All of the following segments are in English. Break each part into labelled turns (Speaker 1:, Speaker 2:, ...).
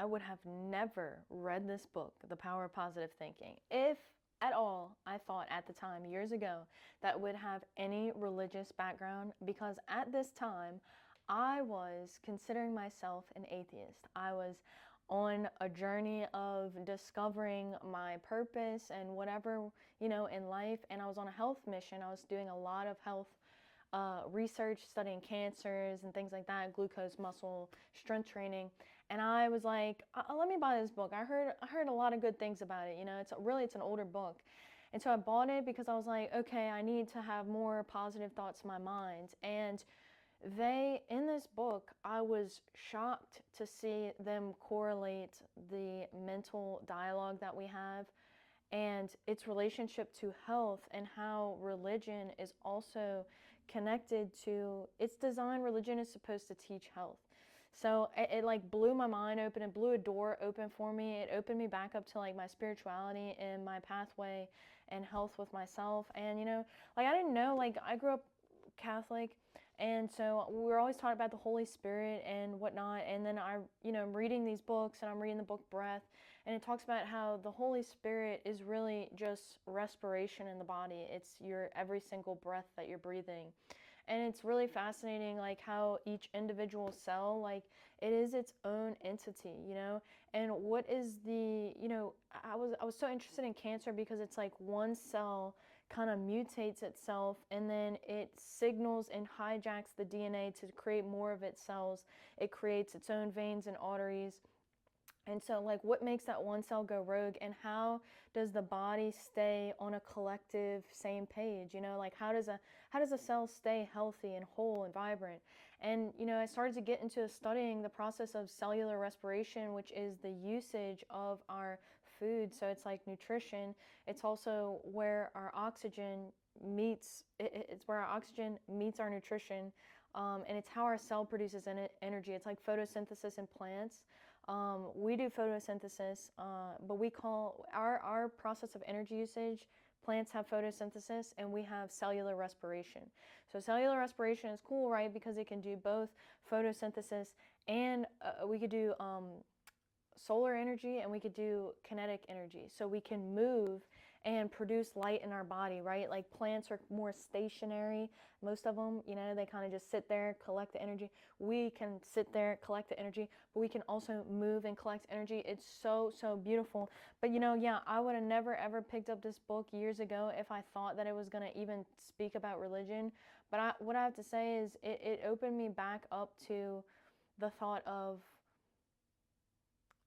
Speaker 1: I would have never read this book, The Power of Positive Thinking, if at all I thought at the time, years ago, that would have any religious background, because at this time I was considering myself an atheist. I was on a journey of discovering my purpose and whatever, in life, and I was on a health mission. I was doing a lot of health research, studying cancers and things like that, glucose, muscle, strength training. And I was like, let me buy this book. I heard a lot of good things about it. It's an older book. And so I bought it because I was like, okay, I need to have more positive thoughts in my mind. And in this book, I was shocked to see them correlate the mental dialogue that we have and its relationship to health, and how religion is also connected to its design. Religion is supposed to teach health. So it like blew my mind open. It blew a door open for me. It opened me back up to like my spirituality and my pathway and health with myself. And like I didn't know, like I grew up Catholic, and so we were always taught about the Holy Spirit and whatnot. And then I'm reading these books, and I'm reading the book Breath, and it talks about how the Holy Spirit is really just respiration in the body. It's your every single breath that you're breathing. And it's really fascinating, like how each individual cell, like it is its own entity, and what is I was so interested in cancer because it's like one cell kind of mutates itself, and then it signals and hijacks the DNA to create more of its cells. It creates its own veins and arteries. And so, like, what makes that one cell go rogue, and how does the body stay on a collective same page? Like how does a cell stay healthy and whole and vibrant? And I started to get into studying the process of cellular respiration, which is the usage of our food. So it's like nutrition. It's also where our oxygen meets. It's where our oxygen meets our nutrition. And it's how our cell produces energy. It's like photosynthesis in plants. We do photosynthesis, but we call our process of energy usage, plants have photosynthesis, and we have cellular respiration. So cellular respiration is cool, right? Because it can do both photosynthesis and we could do solar energy, and we could do kinetic energy. So we can move and produce light in our body, right? Like plants are more stationary. Most of them, they kind of just sit there, collect the energy. We can sit there, collect the energy, but we can also move and collect energy. It's so, so beautiful. But yeah, I would have never ever picked up this book years ago if I thought that it was going to even speak about religion. But what I have to say is it opened me back up to the thought of,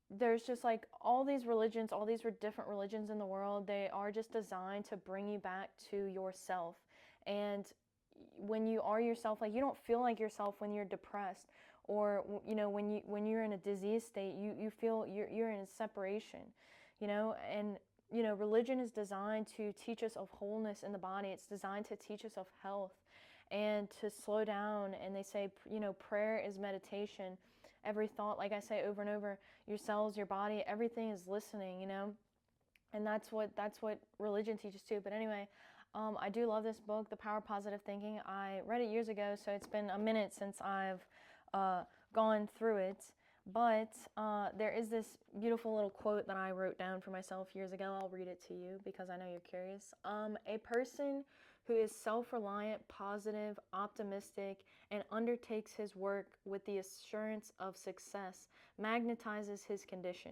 Speaker 1: there's just like all these religions, all these different religions in the world, they are just designed to bring you back to yourself. And when you are yourself, like you don't feel like yourself when you're depressed, or when you're in a disease state, you feel you're in a separation, and religion is designed to teach us of wholeness in the body. It's designed to teach us of health and to slow down. And they say, prayer is meditation. Every thought, like I say over and over, your cells, your body, everything is listening, and that's what religion teaches too. But anyway, I do love this book, The Power of Positive Thinking. I read it years ago, so it's been a minute since I've gone through it. But there is this beautiful little quote that I wrote down for myself years ago. I'll read it to you because I know you're curious. A person who is self-reliant, positive, optimistic, and undertakes his work with the assurance of success magnetizes his condition.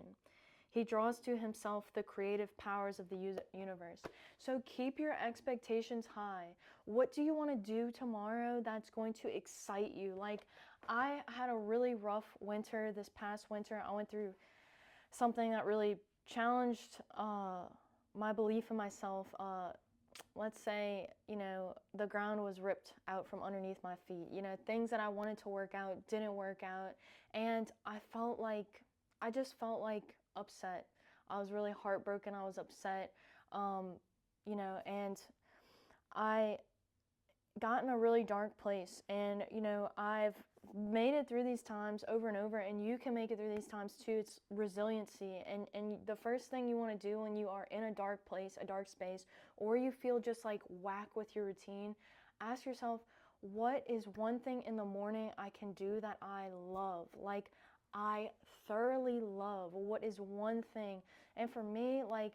Speaker 1: He draws to himself the creative powers of the universe. So keep your expectations high. What do you want to do tomorrow that's going to excite you? Like, I had a really rough winter this past winter. I went through something that really challenged my belief in myself. Let's say, the ground was ripped out from underneath my feet. Things that I wanted to work out didn't work out. And I just felt like upset. I was really heartbroken. I was upset, and I got in a really dark place. And, I've made it through these times over and over, and you can make it through these times too. It's resiliency. And the first thing you want to do when you are in a dark place, a dark space, or you feel just like whack with your routine, ask yourself, what is one thing in the morning I can do that I love? Like, I thoroughly love? What is one thing? And for me, like,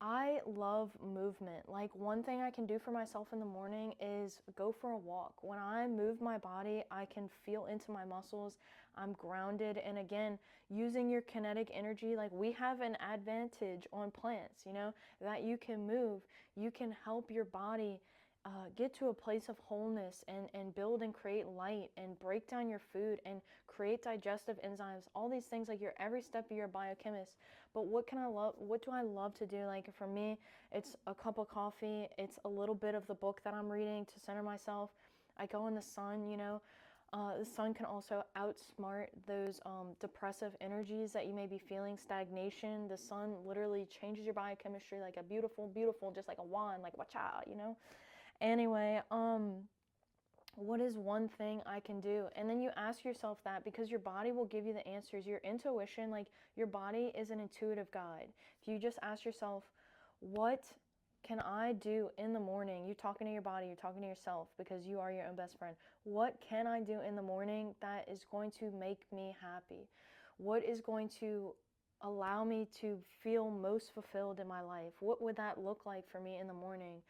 Speaker 1: I love movement. Like, one thing I can do for myself in the morning is go for a walk. When I move my body, I can feel into my muscles. I'm grounded. And again, using your kinetic energy, like, we have an advantage on plants, you know, that you can move. You can help your body get to a place of wholeness and build and create light and break down your food and create digestive enzymes, all these things. Like, you're every step of your biochemist. But what do I love to do? Like, for me, it's a cup of coffee, it's a little bit of the book that I'm reading to center myself. I go in the sun, you know. The sun can also outsmart those depressive energies that you may be feeling, stagnation. The sun literally changes your biochemistry like a beautiful, beautiful, just like a wand, like wacha, you know. Anyway, what is one thing I can do? And then you ask yourself that, because your body will give you the answers. Your intuition, like, your body is an intuitive guide. If you just ask yourself, what can I do in the morning? You're talking to your body, you're talking to yourself, because you are your own best friend. What can I do in the morning that is going to make me happy? What is going to allow me to feel most fulfilled in my life? What would that look like for me in the morning?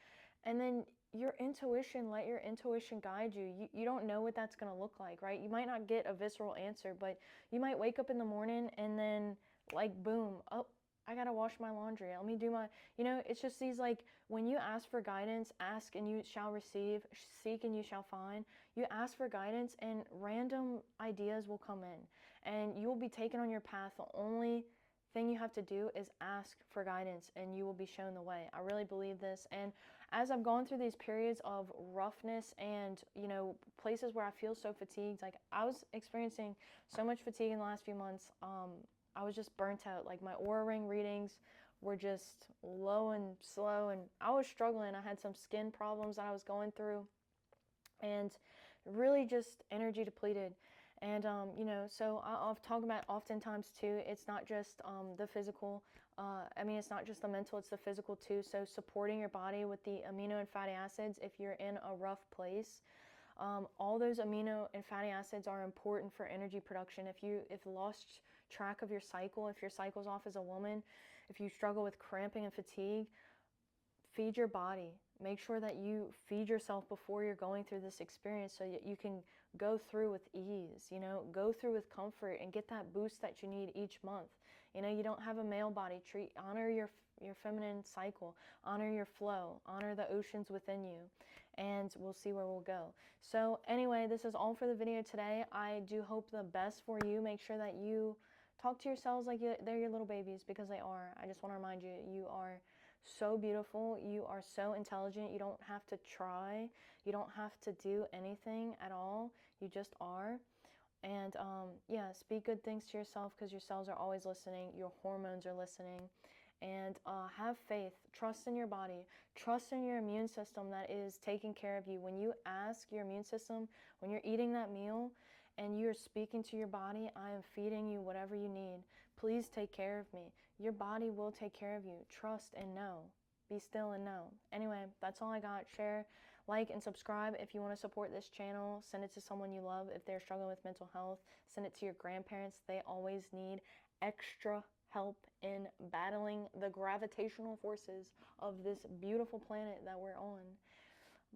Speaker 1: And then your intuition, let your intuition guide you. You don't know what that's going to look like, right? You might not get a visceral answer, but you might wake up in the morning and then, like, boom, oh, I got to wash my laundry. Let me do my, you know, it's just these, like, when you ask for guidance, ask and you shall receive, seek and you shall find. You ask for guidance and random ideas will come in and you will be taken on your path. The only thing you have to do is ask for guidance and you will be shown the way. I really believe this. And as I've gone through these periods of roughness and, you know, places where I feel so fatigued, like, I was experiencing so much fatigue in the last few months. I was just burnt out. Like, my Oura ring readings were just low and slow, and I was struggling. I had some skin problems that I was going through, and really just energy depleted. And, you know, so I've talked about oftentimes too, it's not just the physical. I mean, it's not just the mental, it's the physical too. So supporting your body with the amino and fatty acids if you're in a rough place. All those amino and fatty acids are important for energy production. If you lost track of your cycle, if your cycle's off as a woman, if you struggle with cramping and fatigue, feed your body. Make sure that you feed yourself before you're going through this experience so that you can go through with ease, you know, go through with comfort and get that boost that you need each month. You know, you don't have a male body. Honor your feminine cycle, honor your flow, honor the oceans within you, and we'll see where we'll go. So anyway, this is all for the video today. I do hope the best for you. Make sure that you talk to yourselves like they're your little babies, because they are. I just want to remind you, you are so beautiful. You are so intelligent. You don't have to try. You don't have to do anything at all. You just are. And yeah, speak good things to yourself, because your cells are always listening. Your hormones are listening. And have faith. Trust in your body. Trust in your immune system that is taking care of you. When you ask your immune system, when you're eating that meal and you're speaking to your body, I am feeding you whatever you need. Please take care of me. Your body will take care of you. Trust and know. Be still and know. Anyway, that's all I got. Share, like, and subscribe if you want to support this channel. Send it to someone you love if they're struggling with mental health. Send it to your grandparents. They always need extra help in battling the gravitational forces of this beautiful planet that we're on.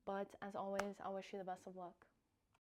Speaker 1: But as always, I wish you the best of luck.